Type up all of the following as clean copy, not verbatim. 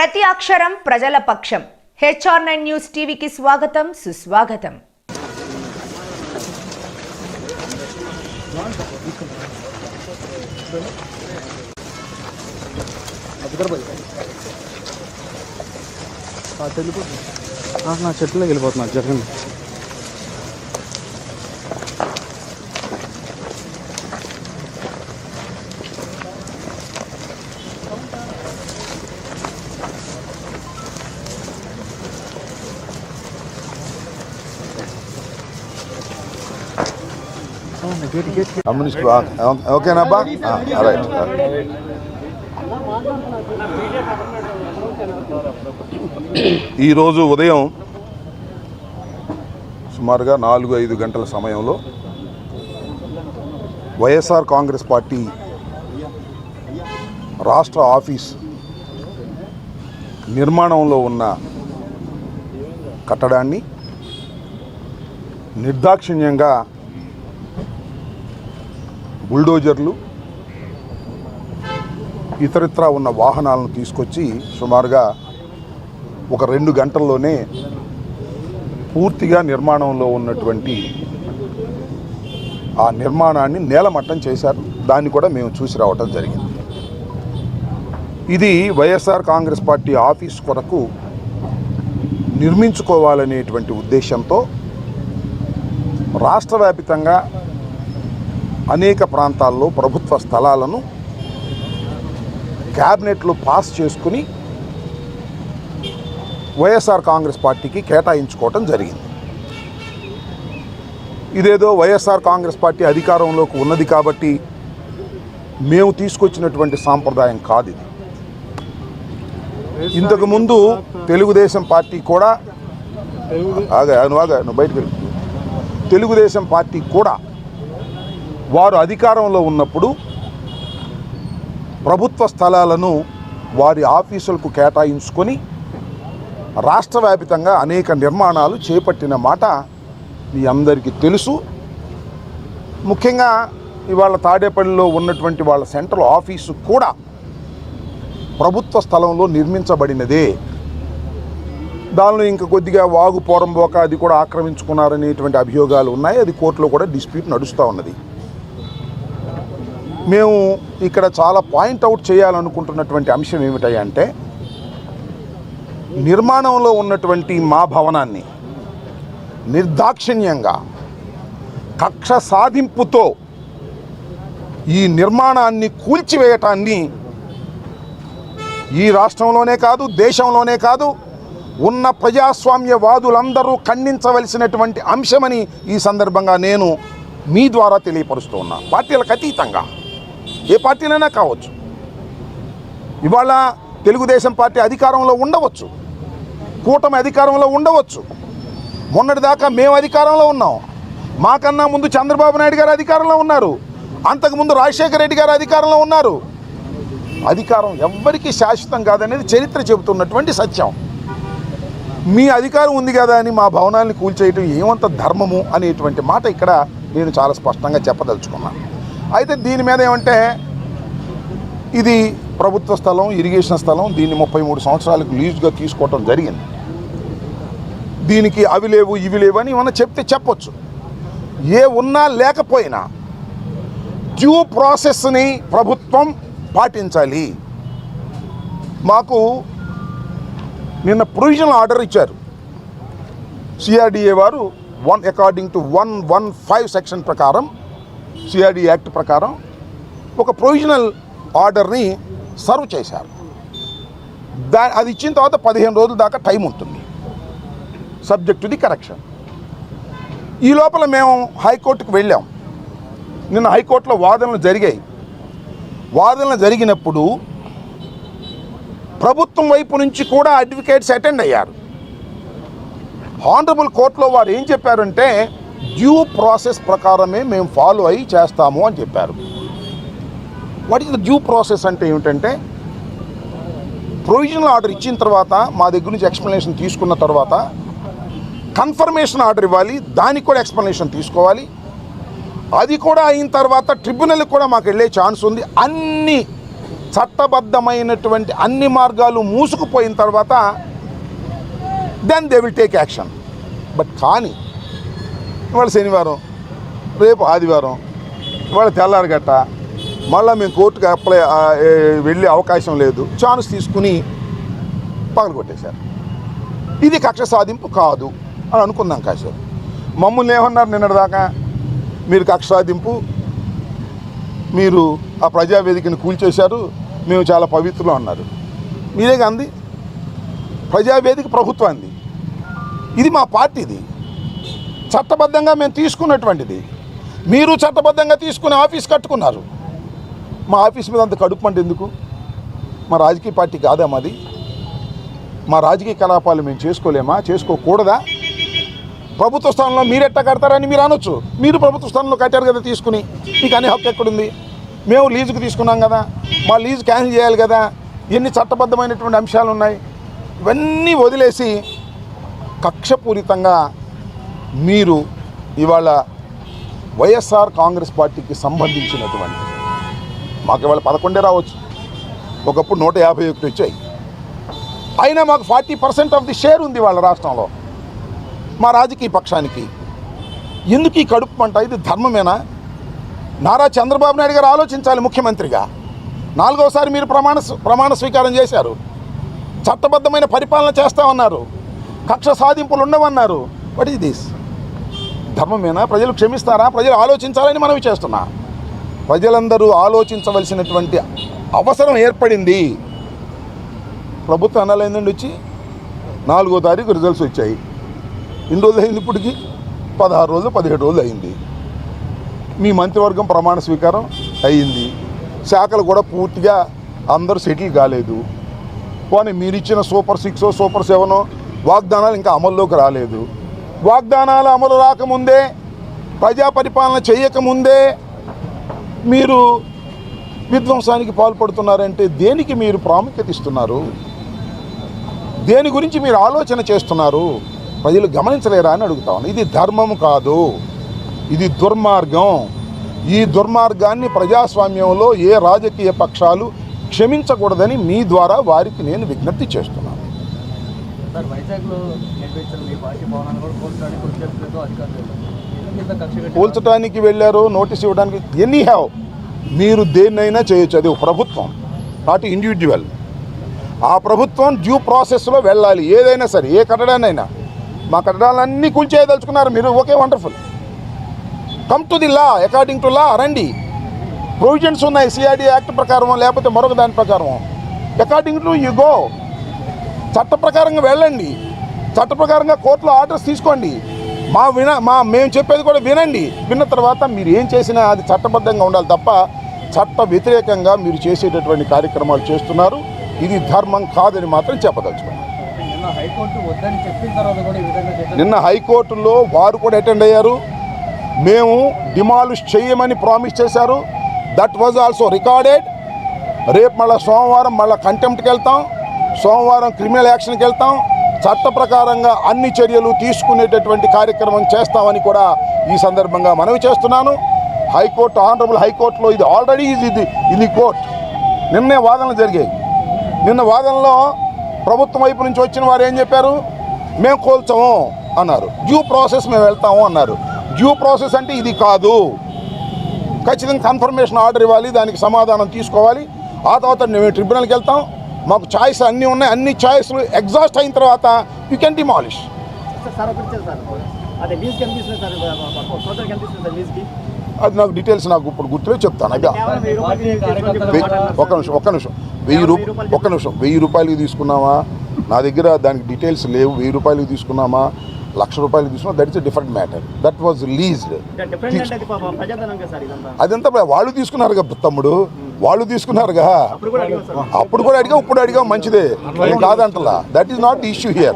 ప్రతి అక్షరం ప్రజల పక్షం. HR9 న్యూస్ టీవీకి స్వాగతం, సుస్వాగతం. నా చెట్లోకి వెళ్ళిపోతున్నా జగన్. Communist ఓకేనాబ్బా right. ఈరోజు ఉదయం సుమారుగా 4-5 గంటల సమయంలో వైఎస్ఆర్ కాంగ్రెస్ పార్టీ రాష్ట్ర ఆఫీస్ నిర్మాణంలో ఉన్న కట్టడాన్ని నిర్దాక్షిణ్యంగా బుల్డోజర్లు ఇతరత్రా ఉన్న వాహనాలను తీసుకొచ్చి సుమారుగా ఒక 2 గంటల్లోనే పూర్తిగా నిర్మాణంలో ఉన్నటువంటి ఆ నిర్మాణాన్ని నేలమట్టం చేశారు. దాన్ని కూడా మేము చూసి రావటం జరిగింది. ఇది వైఎస్ఆర్ కాంగ్రెస్ పార్టీ ఆఫీస్ కొరకు నిర్మించుకోవాలనేటువంటి ఉద్దేశంతో రాష్ట్ర వ్యాప్తంగా అనేక ప్రాంతాల్లో ప్రభుత్వ స్థలాలను క్యాబినెట్లో పాస్ చేసుకుని వైఎస్ఆర్ కాంగ్రెస్ పార్టీకి కేటాయించుకోవటం జరిగింది. ఇదేదో వైఎస్ఆర్ కాంగ్రెస్ పార్టీ అధికారంలోకి ఉన్నది కాబట్టి మేము తీసుకొచ్చినటువంటి సాంప్రదాయం కాదు ఇది. ఇంతకుముందు తెలుగుదేశం పార్టీ కూడా బయటకు తెలుగుదేశం పార్టీ కూడా వారు అధికారంలో ఉన్నప్పుడు ప్రభుత్వ స్థలాలను వారి ఆఫీసులకు కేటాయించుకొని రాష్ట్ర వ్యాప్తంగా అనేక నిర్మాణాలు చేపట్టిన మాట మీ అందరికీ తెలుసు. ముఖ్యంగా ఇవాళ తాడేపల్లిలో ఉన్నటువంటి వాళ్ళ సెంట్రల్ ఆఫీసు కూడా ప్రభుత్వ స్థలంలో నిర్మించబడినదే. దానిలో ఇంకా కొద్దిగా వాగు పోరంబోక అది కూడా ఆక్రమించుకున్నారనేటువంటి అభియోగాలు ఉన్నాయి. అది కోర్టులో కూడా డిస్ప్యూట్ నడుస్తూ ఉన్నది. మేము ఇక్కడ చాలా పాయింట్అవుట్ చేయాలనుకుంటున్నటువంటి అంశం ఏమిటంటే నిర్మాణంలో ఉన్నటువంటి మా భవనాన్ని నిర్దాక్షిణ్యంగా కక్ష సాధింపుతో ఈ నిర్మాణాన్ని కూల్చివేయటాన్ని ఈ రాష్ట్రంలోనే కాదు దేశంలోనే కాదు ఉన్న ప్రజాస్వామ్యవాదులందరూ ఖండించవలసినటువంటి అంశమని ఈ సందర్భంగా నేను మీ ద్వారా తెలియపరుస్తూ ఉన్నా. పార్టీలకు అతీతంగా ఏ పార్టీలైనా కావచ్చు. ఇవాళ తెలుగుదేశం పార్టీ అధికారంలో ఉండవచ్చు, కూటమి అధికారంలో ఉండవచ్చు. మొన్నటిదాకా మేము అధికారంలో ఉన్నాం. మాకన్నా ముందు చంద్రబాబు నాయుడు గారు అధికారంలో ఉన్నారు. అంతకుముందు రాజశేఖర రెడ్డి గారు అధికారంలో ఉన్నారు. అధికారం ఎవ్వరికీ శాశ్వతం కాదనేది చరిత్ర చెబుతున్నటువంటి సత్యం. మీ అధికారం ఉంది కదా అని మా భవనాన్ని కూల్చేయటం ఏమంత ధర్మము అనేటువంటి మాట ఇక్కడ నేను చాలా స్పష్టంగా చెప్పదలుచుకున్నాను. అయితే దీని మీద ఏమంటే ఇది ప్రభుత్వ స్థలం, ఇరిగేషన్ స్థలం. దీన్ని 33 సంవత్సరాలకు లీజుగా తీసుకోవటం జరిగింది. దీనికి అవి లేవు ఇవి లేవు అని ఏమన్నా చెప్తే చెప్పొచ్చు. ఏ ఉన్నా లేకపోయినా డ్యూ ప్రాసెస్ని ప్రభుత్వం పాటించాలి. మాకు నిన్న ప్రొవిజనల్ ఆర్డర్ ఇచ్చారు సిఆర్డిఏ వారు. అకార్డింగ్ టు 115 సెక్షన్ ప్రకారం, సిఆర్డి యాక్ట్ ప్రకారం ఒక ప్రొవిజనల్ ఆర్డర్ని సర్వ్ చేశారు. అది ఇచ్చిన తర్వాత 15 రోజుల దాకా టైం ఉంటుంది, సబ్జెక్ట్ టు ది కరెక్షన్. ఈ లోపల మేము హైకోర్టుకు వెళ్ళాం. నిన్న హైకోర్టులో వాదనలు జరిగాయి. వాదనలు జరిగినప్పుడు ప్రభుత్వం వైపు నుంచి కూడా అడ్వకేట్స్ అటెండ్ అయ్యారు. ఆనరబుల్ కోర్టులో వారు ఏం చెప్పారంటే డ్యూ ప్రాసెస్ ప్రకారమే మేము ఫాలో అయ్యి చేస్తాము అని చెప్పారు. What is the due process అంటే ఏమిటంటే ప్రొవిజనల్ ఆర్డర్ ఇచ్చిన తర్వాత మా దగ్గర నుంచి ఎక్స్ప్లెనేషన్ తీసుకున్న తర్వాత కన్ఫర్మేషన్ ఆర్డర్ ఇవ్వాలి. దానికి కూడా ఎక్స్ప్లెనేషన్ తీసుకోవాలి. అది కూడా అయిన తర్వాత ట్రిబ్యునల్కి కూడా మాకు వెళ్ళే ఛాన్స్ ఉంది. అన్ని చట్టబద్ధమైనటువంటి అన్ని మార్గాలు మూసుకుపోయిన తర్వాత then they will take action. But కానీ ఇవాళ శనివారం, రేపు ఆదివారం, ఇవాళ తెల్లారగట్ట, మళ్ళీ మేము కోర్టుకు వెళ్ళే అవకాశం లేదు, ఛాన్స్ తీసుకుని పగలగొట్టేశారు. ఇది కక్ష సాధింపు కాదు అని అనుకున్నాం కాసేపు. మమ్మల్ని ఏమన్నారు నిన్నటిదాకా, మీరు కక్ష సాధింపు, మీరు ఆ ప్రజావేదికను కూల్చేశారు, మేము చాలా పవిత్రులు అన్నారు. మీరేగా అంది, ప్రజావేదిక ప్రభుత్వాన్ని, ఇది మా పార్టీది, చట్టబద్ధంగా మేము తీసుకున్నటువంటిది. మీరు చట్టబద్ధంగా తీసుకుని ఆఫీస్ కట్టుకున్నారు. మా ఆఫీస్ మీద అంత కడుపు అంటే ఎందుకు? మా రాజకీయ పార్టీ కాదా మాది? మా రాజకీయ కలాపాలు మేము చేసుకోలేమా? చేసుకోకూడదా? ప్రభుత్వ స్థానంలో మీరెట్టా కడతారని మీరు అనొచ్చు. మీరు ప్రభుత్వ స్థానంలో కట్టారు కదా తీసుకుని, మీకు అనే హక్కు ఎక్కడుంది? మేము లీజుకు తీసుకున్నాం కదా, మా లీజు క్యాన్సిల్ చేయాలి కదా, ఎన్ని చట్టబద్ధమైనటువంటి అంశాలు ఉన్నాయి. ఇవన్నీ వదిలేసి కక్షపూరితంగా మీరు ఇవాళ వైఎస్ఆర్ కాంగ్రెస్ పార్టీకి సంబంధించినటువంటి, మాకు ఇవాళ 11 రావచ్చు, ఒకప్పుడు 151 వచ్చాయి, అయినా మాకు 40% ఆఫ్ ది షేర్ ఉంది వాళ్ళ రాష్ట్రంలో. మా రాజకీయ పక్షానికి ఎందుకు ఈ కడుపు మంట? ఇది ధర్మమేనా? నారా చంద్రబాబు నాయుడు గారు ఆలోచించాలి. ముఖ్యమంత్రిగా 4వసారి మీరు ప్రమాణ స్వీకారం చేశారు, చట్టబద్ధమైన పరిపాలన చేస్తామన్నారు, కక్ష సాధింపులు ఉండవన్నారు. What is this? ధర్మమేనా? ప్రజలు క్షమిస్తారా? ప్రజలు ఆలోచించాలని మనవి చేస్తున్నా. ప్రజలందరూ ఆలోచించవలసినటువంటి అవసరం ఏర్పడింది. ప్రభుత్వం అనాలైందండి వచ్చి 4వ తారీఖు రిజల్ట్స్ వచ్చాయి. ఎన్ని రోజులు అయింది? ఇప్పటికి 16 రోజులు 17 రోజులు అయింది. మీ మంత్రివర్గం ప్రమాణ స్వీకారం అయ్యింది, శాఖలు కూడా పూర్తిగా అందరూ సెటిల్ కాలేదు. కానీ మీరు ఇచ్చిన సూపర్ 6 సూపర్ 7 వాగ్దానాలు ఇంకా అమల్లోకి రాలేదు. వాగ్దానాలు అమలు రాకముందే, ప్రజా పరిపాలన చేయకముందే మీరు విధ్వంసానికి పాల్పడుతున్నారంటే దేనికి మీరు ప్రాముఖ్యత ఇస్తున్నారు? దేని గురించి మీరు ఆలోచన చేస్తున్నారు? ప్రజలు గమనించలేరా అని అడుగుతాను. ఇది ధర్మం కాదు, ఇది దుర్మార్గం. ఈ దుర్మార్గాన్ని ప్రజాస్వామ్యంలో ఏ రాజకీయ పక్షాలు క్షమించకూడదని మీ ద్వారా వారికి నేను విజ్ఞప్తి చేస్తున్నాను. కూల్చడానికి వెళ్ళారు, నోటీస్ ఇవ్వడానికి, ఎనీ హ్యావ్, మీరు దేన్నైనా చేయొచ్చు. అది ప్రభుత్వం, నాట్ ఇండివిజువల్. ఆ ప్రభుత్వం డ్యూ ప్రాసెస్లో వెళ్ళాలి. ఏదైనా సరే, ఏ కట్టడాన్నైనా. మా కట్టడాలన్నీ కూల్చేయదలుచుకున్నారు మీరు, okay, wonderful. Come to the law, according to law రండి. ప్రొవిజన్స్ ఉన్నాయి సిఆర్డీ యాక్ట్ ప్రకారం, లేకపోతే మరొక దాని ప్రకారం. According to you go. చట్ట ప్రకారంగా వెళ్ళండి, చట్ట ప్రకారంగా కోర్టులో ఆర్డర్స్ తీసుకోండి. మేము చెప్పేది కూడా వినండి. విన్న తర్వాత మీరు ఏం చేసినా అది చట్టబద్ధంగా ఉండాలి తప్ప చట్ట వ్యతిరేకంగా మీరు చేసేటటువంటి కార్యక్రమాలు చేస్తున్నారు. ఇది ధర్మం కాదని మాత్రం చెప్పదలుచుకున్నాను. నిన్న హైకోర్టులో వారు కూడా అటెండ్ అయ్యారు. మేము డిమాలిష్ చేయమని ప్రామిస్ చేశారు. That was also recorded. రేపు మళ్ళీ సోమవారం మళ్ళీ కంటెంప్ట్కి వెళ్తాం, సోమవారం క్రిమినల్ యాక్షన్కి వెళ్తాం. చట్ట ప్రకారంగా అన్ని చర్యలు తీసుకునేటటువంటి కార్యక్రమం చేస్తామని కూడా ఈ సందర్భంగా మనవి చేస్తున్నాను. హైకోర్టు, ఆనరబుల్ హైకోర్టులో ఇది ఆల్రెడీ ఇది కోర్ట్. నిన్నే వాదనలు జరిగాయి. నిన్న వాదనలో ప్రభుత్వం వైపు నుంచి వచ్చిన వారు ఏం చెప్పారు? మేము కోల్చము అన్నారు. డ్యూ ప్రాసెస్ మేము వెళ్తాము అన్నారు. డ్యూ ప్రాసెస్ అంటే ఇది కాదు. ఖచ్చితంగా కన్ఫర్మేషన్ ఆర్డర్ ఇవ్వాలి, దానికి సమాధానం తీసుకోవాలి. ఆ తర్వాత మేము ట్రిబ్యునల్కి వెళ్తాం. మాకు ఛాయిస్ అన్నీ ఉన్నాయి. అన్ని ఛాయిస్లు ఎగ్జాస్ట్ అయిన తర్వాత యూ కెన్ డిమాలిష్. అది నాకు డీటెయిల్స్ నాకు ఇప్పుడు గుర్తులేదు, చెప్తాను. అదే ఒక్క నిమిషం 1000 రూపాయలకి తీసుకున్నామా? నా దగ్గర దానికి డీటెయిల్స్ లేవు. 1000 రూపాయలకి తీసుకున్నామా, 1,00,000 రూపాయలకి తీసుకున్నా, that is a different matter. That was leased. అదంతా వాళ్ళు తీసుకున్నారు కదా తమ్ముడు, వాళ్ళు తీసుకున్నారుగా. అప్పుడు కూడా అడిగా, ఇప్పుడు అడిగా, మంచిదే, ఏం కాదంటలా. That is not the issue here.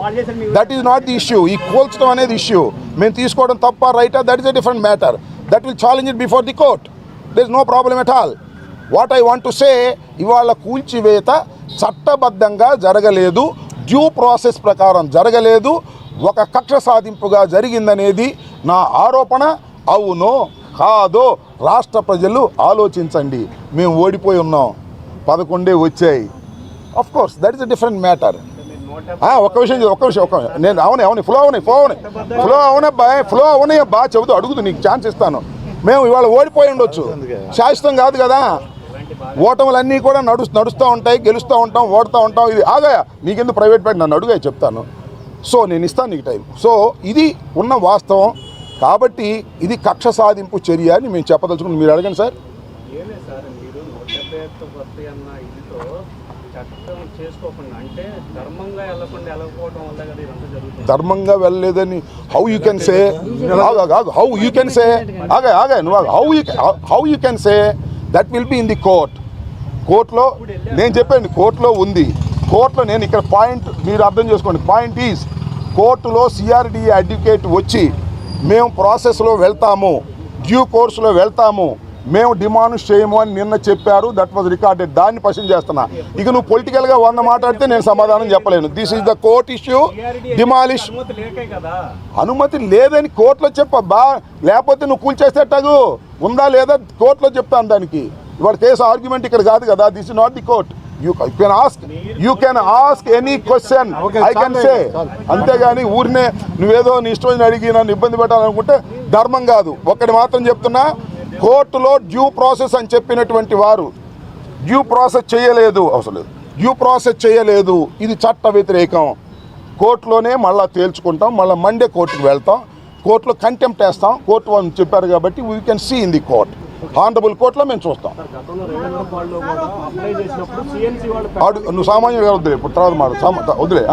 That is not the issue. ఈ కోల్చడం అనేది ఇష్యూ. మేము తీసుకోవడం తప్ప రైటా, that is a different matter. That will challenge it before the court. There is no problem at all. What I want to say, ఇవాళ కూల్చివేత చట్టబద్ధంగా జరగలేదు, డ్యూ ప్రాసెస్ ప్రకారం జరగలేదు, ఒక కక్ష సాధింపుగా జరిగిందనేది నా ఆరోపణ. అవునో కాదో రాష్ట్ర ప్రజలు ఆలోచించండి. మేము ఓడిపోయి ఉన్నాం. 11 వచ్చాయి. Of course that is a different matter. ఒక్క విషయం నేను అవును ఫ్లో అవునాయి అబ్బా చెబుతూ అడుగుతూ నీకు ఛాన్స్ ఇస్తాను. మేము ఇవాళ ఓడిపోయి ఉండొచ్చు, శాశ్వతం కాదు కదా. ఓటములన్నీ కూడా నడుస్తూ ఉంటాయి, గెలుస్తూ ఉంటాం, ఓడుతూ ఉంటాం. ఇది ఆగాయా నీకెందుకు ప్రైవేట్ బ్యాంక్ నన్ను అడుగా చెప్తాను. సో నేను ఇస్తాను నీకు టైం. సో ఇది ఉన్న వాస్తవం కాబట్టి ఇది కక్ష సాధింపు చర్య అని మేము చెప్పదలుచుకుని మీరు అడగండి సార్. ధర్మంగా వెళ్ళలేదని how you can say how you can say that will be in the కోర్టులో నేను చెప్పండి కోర్టులో ఉంది. కోర్టులో నేను ఇక్కడ పాయింట్ మీరు అర్థం చేసుకోండి. పాయింట్ ఈజ్ కోర్టులో సిఆర్డిఏ అడ్వకేట్ వచ్చి మేము ప్రాసెస్లో వెళ్తాము, డ్యూ కోర్సులో వెళ్తాము, మేము డిమాండ్ చేయము అని నిన్న చెప్పారు. That was recorded. దాన్ని క్వశ్చన్ చేస్తున్నా. ఇక నువ్వు పొలిటికల్గా 100 మాట్లాడితే నేను సమాధానం చెప్పలేను. This is the court issue. Demolish అనుమతి లేదని కోర్టులో చెప్పబ్బా, లేకపోతే నువ్వు కూల్చేసేటగు ఉందా లేదా కోర్టులో చెప్తాను దానికి. ఇవాళ కేసు ఆర్గ్యుమెంట్ ఇక్కడ కాదు కదా. This is not the court. You can ask any question I can say. అంతేగాని ఊరినే నువ్వేదో నీ ఇష్టం అడిగి నన్ను ఇబ్బంది పెట్టాలనుకుంటే ధర్మం కాదు. ఒక్కటి మాత్రం చెప్తున్నా, కోర్టులో డ్యూ ప్రాసెస్ అని చెప్పినటువంటి వారు డ్యూ ప్రాసెస్ చేయలేదు. ఇది చట్ట వ్యతిరేకం. కోర్టులోనే మళ్ళీ తేల్చుకుంటాం, మళ్ళీ మండే కోర్టుకు వెళ్తాం, కోర్టులో కంటెంప్ట్ వేస్తాం. కోర్టు వాళ్ళు చెప్పారు కాబట్టి we can see in the court. Honourable కోర్టులో మేము చూస్తాం. నువ్వు సామాన్యుడు వద్దులే, ఇప్పుడు తర్వాత మాట వద్దులే.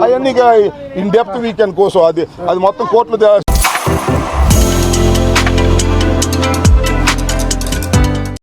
అవన్నీ ఇన్ డెప్త్ వీ కెన్ కోసో. అది మొత్తం కోర్టులో